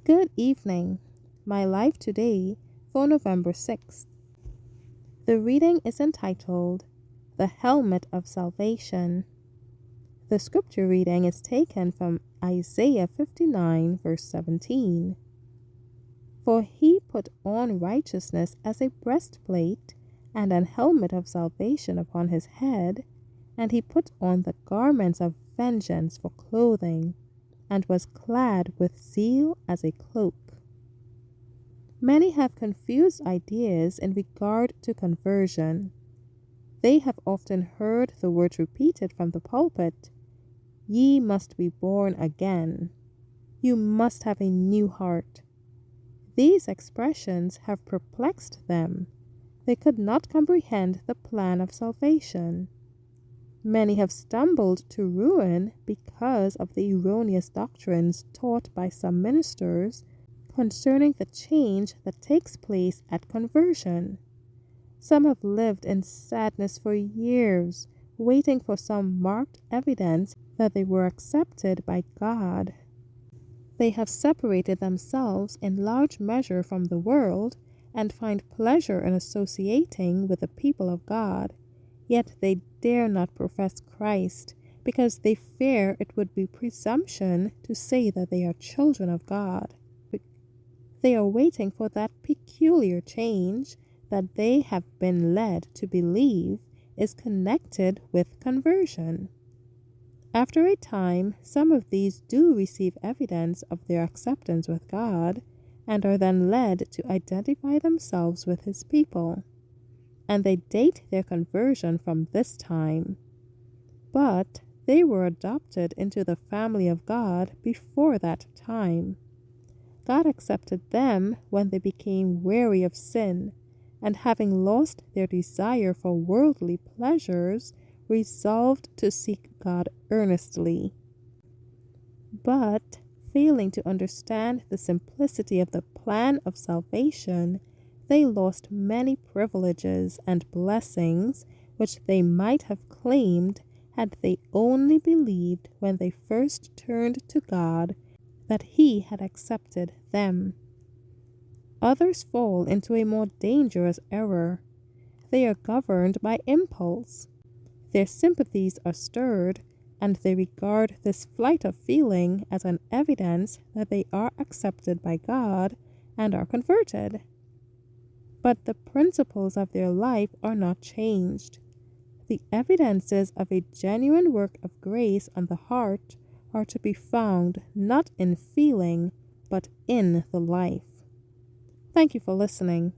Good evening. My life today for November 6th. The reading is entitled The Helmet of Salvation. The scripture reading is taken from Isaiah 59, verse 17. For he put on righteousness as a breastplate, and an helmet of salvation upon his head, and he put on the garments of vengeance for clothing, and was clad with zeal as a cloak. Many have confused ideas in regard to conversion. They have often heard the words repeated from the pulpit, "Ye must be born again. You must have a new heart." These expressions have perplexed them. They could not comprehend the plan of salvation. Many have stumbled to ruin because of the erroneous doctrines taught by some ministers concerning the change that takes place at conversion. Some have lived in sadness for years, waiting for some marked evidence that they were accepted by God. They have separated themselves in large measure from the world and find pleasure in associating with the people of God, yet they dare not profess Christ because they fear it would be presumption to say that they are children of God. They are waiting for that peculiar change that they have been led to believe is connected with conversion. After a time, some of these do receive evidence of their acceptance with God and are then led to identify themselves with His people, and they date their conversion from this time. But they were adopted into the family of God before that time. God accepted them when they became weary of sin, and having lost their desire for worldly pleasures, resolved to seek God earnestly. But, failing to understand the simplicity of the plan of salvation, they lost many privileges and blessings which they might have claimed had they only believed when they first turned to God that He had accepted them. Others fall into a more dangerous error. They are governed by impulse. Their sympathies are stirred, and they regard this flight of feeling as an evidence that they are accepted by God and are converted. But the principles of their life are not changed. The evidences of a genuine work of grace on the heart are to be found not in feeling, but in the life. Thank you for listening.